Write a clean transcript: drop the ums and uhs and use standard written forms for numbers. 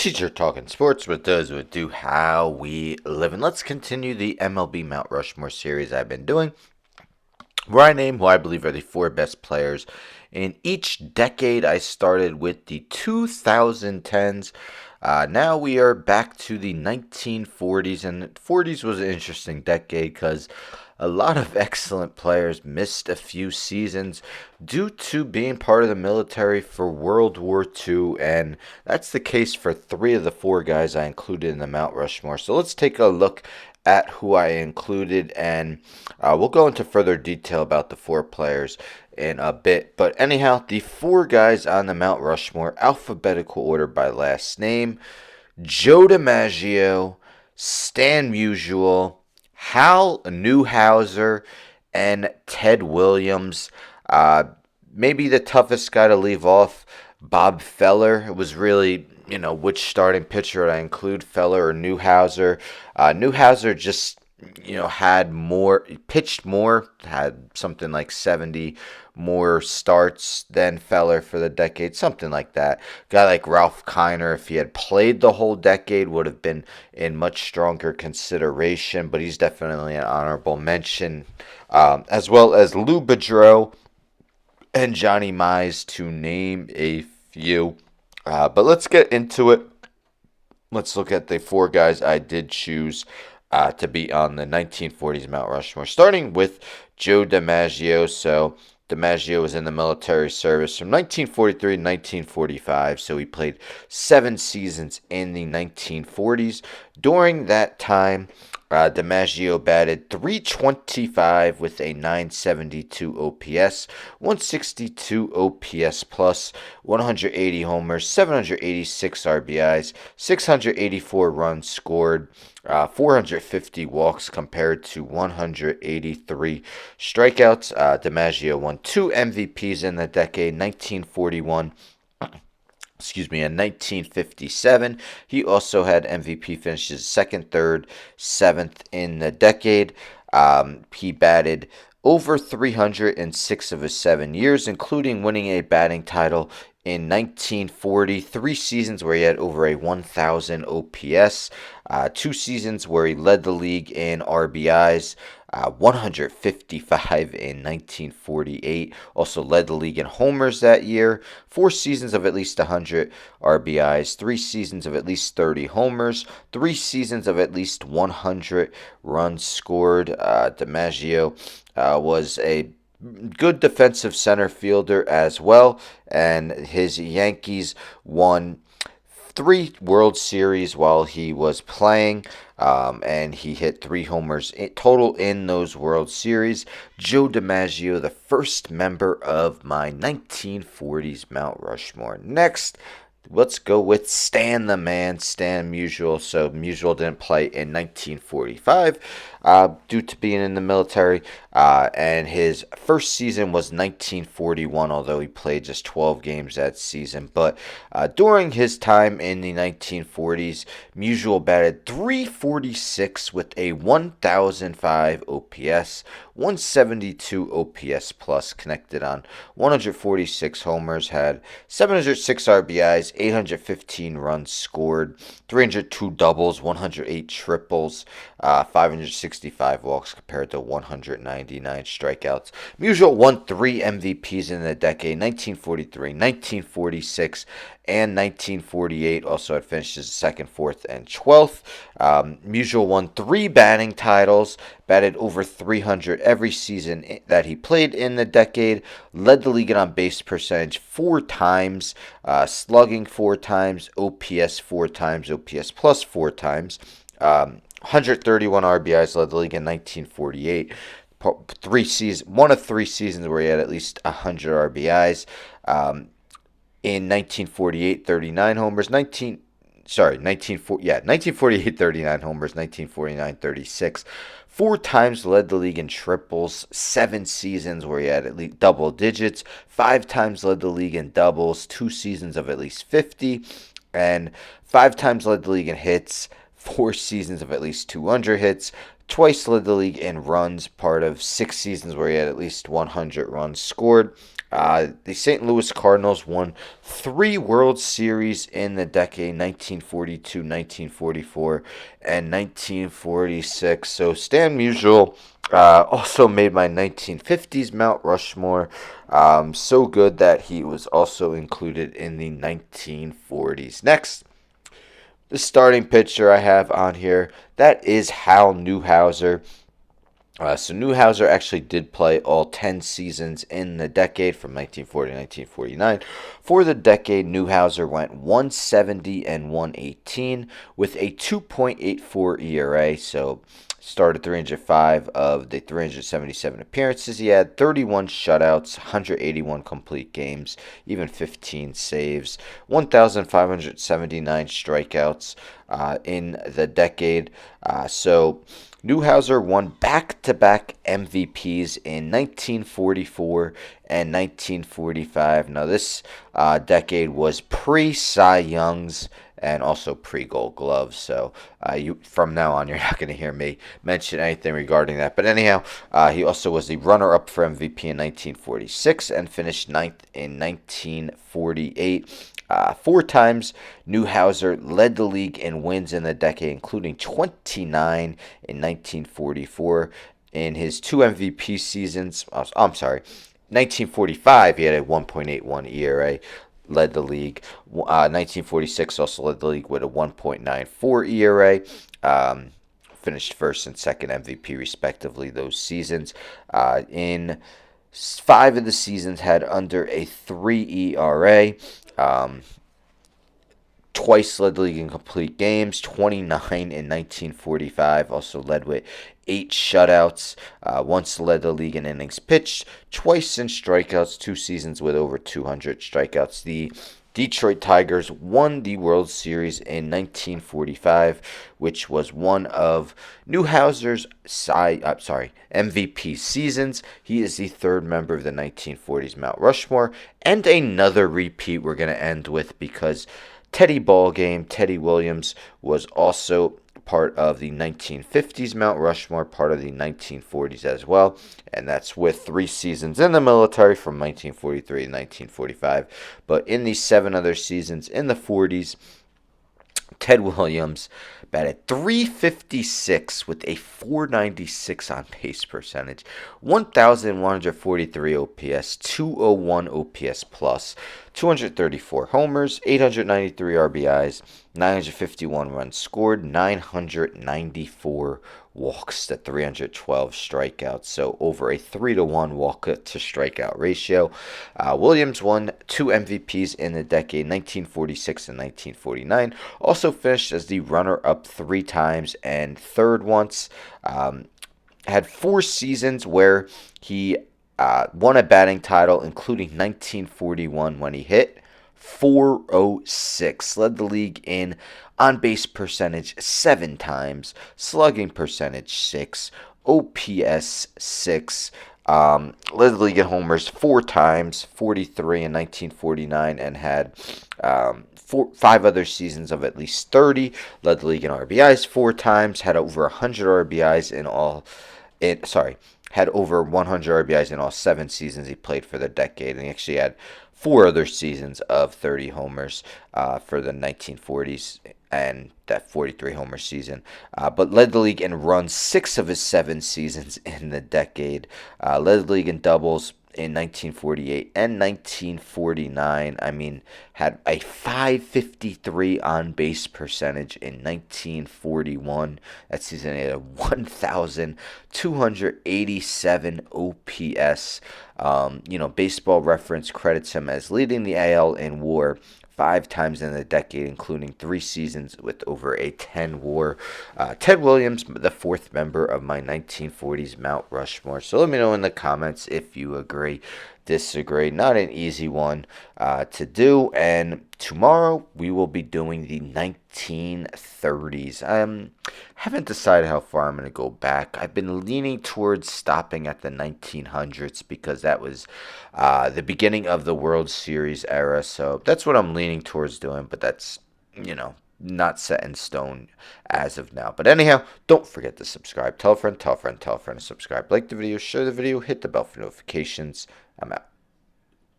Teacher talking sports with those who do how we live. And let's continue the MLB Mount Rushmore series I've been doing, where I name who I believe are the four best players in each decade. I started with the 2010s. Now we are back to the 1940s, and the 40s was an interesting decade because a lot of excellent players missed a few seasons due to being part of the military for World War II, and that's the case for three of the four guys I included in the Mount Rushmore. So let's take a look at who I included, and we'll go into further detail about the four players in a bit. But anyhow, the four guys on the Mount Rushmore, alphabetical order by last name: Joe DiMaggio, Stan Musial, Hal Newhouser, and Ted Williams. Maybe the toughest guy to leave off, Bob Feller. It was really, which starting pitcher would I include, Feller or Newhouser? Newhouser just, had more, pitched more, had something like 70 more starts than Feller for the decade, something like that. Guy like Ralph Kiner, if he had played the whole decade, would have been in much stronger consideration, but he's definitely an honorable mention, as well as Lou Boudreau and Johnny Mize, to name a few. But let's get into it. Let's look at the four guys I did choose to be on the 1940s Mount Rushmore, starting with Joe DiMaggio. So DiMaggio was in the military service from 1943 to 1945, so he played 7 seasons in the 1940s. During that time, DiMaggio batted .325 with a .972 OPS, 162 OPS plus, 180 homers, 786 RBIs, 684 runs scored, 450 walks compared to 183 strikeouts. DiMaggio won 2 MVPs in the decade, 1941 in 1957. He also had MVP finishes second, third, seventh in the decade. He batted over 306 of his 7 years, including winning a batting title in 1940, 3 seasons where he had over a 1,000 OPS, 2 seasons where he led the league in RBIs, 155 in 1948, also led the league in homers that year, 4 seasons of at least 100 RBIs, 3 seasons of at least 30 homers, 3 seasons of at least 100 runs scored. DiMaggio was a good defensive center fielder as well, and his Yankees won 3 World Series while he was playing, and he hit 3 homers in total in those World Series. Joe DiMaggio, the first member of my 1940s Mount Rushmore. Next, let's go with Stan the Man, Stan Musial. So Musial didn't play in 1945 due to being in the military, and his first season was 1941, although he played just 12 games that season. But during his time in the 1940s, Musial batted .346 with a 1,005 OPS, 172 OPS plus, connected on 146 homers, had 706 RBIs, 815 runs scored, 302 doubles, 108 triples, 565 walks compared to 199 strikeouts. Musial won 3 MVPs in the decade, 1943, 1946, and 1948. Also had finishes second, fourth, and 12th. Musial won 3 batting titles, batted over 300 every season that he played in the decade, led the league in on-base percentage 4 times, slugging 4 times, OPS 4 times, OPS plus 4 times, 131 RBIs, led the league in 1948. One of 3 seasons where he had at least 100 RBIs. In 1948, 39 homers. 1948, 39 homers. 1949, 36. 4 times led the league in triples. 7 seasons where he had at least double digits. 5 times led the league in doubles. 2 seasons of at least 50. And 5 times led the league in hits. 4 seasons of at least 200 hits, twice led the league in runs, part of 6 seasons where he had at least 100 runs scored. The St. Louis Cardinals won 3 World Series in the decade 1942, 1944, and 1946. So Stan Musial also made my 1950s Mount Rushmore so good that he was also included in the 1940s. Next, the starting pitcher I have on here, that is Hal Newhouser. So Newhouser actually did play all 10 seasons in the decade from 1940 to 1949. For the decade, Newhouser went 170 and 118 with a 2.84 ERA. So started 305 of the 377 appearances. He had 31 shutouts, 181 complete games, even 15 saves, 1,579 strikeouts in the decade. So Newhouser won back-to-back MVPs in 1944 and 1945. Now, this decade was pre-Cy Youngs and also pre-Gold Gloves. So from now on, you're not going to hear me mention anything regarding that. But anyhow, he also was the runner-up for MVP in 1946 and finished ninth in 1948. 4 times, Newhouser led the league in wins in the decade, including 29 in 1944. In his 2 MVP seasons, I'm sorry, 1945, he had a 1.81 ERA, led the league. 1946 also led the league with a 1.94 ERA. Finished first and second MVP respectively those seasons. In 5 of the seasons had under a 3 ERA. Twice led the league in complete games, 29 in 1945, also led with 8 shutouts, once led the league in innings pitched, twice in strikeouts, 2 seasons with over 200 strikeouts. The Detroit Tigers won the World Series in 1945, which was one of Newhouser's MVP seasons. He is the 3rd member of the 1940s Mount Rushmore, and another repeat we're going to end with because Teddy Ballgame, Teddy Williams, was also part of the 1950s Mount Rushmore, part of the 1940s as well, and that's with 3 seasons in the military from 1943 to 1945. But in the 7 other seasons in the 40s, Ted Williams batted .356 with a .496 on base percentage, 1,143 OPS, 201 OPS plus, 234 homers, 893 RBIs, 951 runs scored, 994 walks to 312 strikeouts, so over a 3-to-1 walk to strikeout ratio. Williams won 2 MVPs in the decade, 1946 and 1949. Also finished as the runner-up 3 times and 3rd once. Had 4 seasons where he won a batting title, including 1941 when he hit .406. Led the league in on-base percentage 7 times, slugging percentage 6, OPS 6. Led the league in homers 4 times, 43 in 1949, and had 5 other seasons of at least 30. Led the league in RBIs 4 times, had over 100 RBIs in all. Had over 100 RBIs in all 7 seasons he played for the decade, and he actually had 4 other seasons of 30 homers for the 1940s and that 43 homer season. But led the league in runs 6 of his 7 seasons in the decade. Led the league in doubles in 1948 and 1949. I mean, had a .553 on base percentage in 1941. That season he had a 1,287 OPS. Baseball Reference credits him as leading the AL in WAR 5 times in the decade, including 3 seasons with over a 10 WAR. Ted Williams, the 4th member of my 1940s Mount Rushmore. So let me know in the comments if you agree, disagree. Not an easy one to do. And tomorrow we will be doing the 1930s. I haven't decided how far I'm going to go back. I've been leaning towards stopping at the 1900s because that was the beginning of the World Series era. So that's what I'm leaning towards doing. But that's, not set in stone as of now. But anyhow, don't forget to subscribe. Tell a friend, tell a friend, tell a friend to subscribe. Like the video, share the video, hit the bell for notifications. I'm out.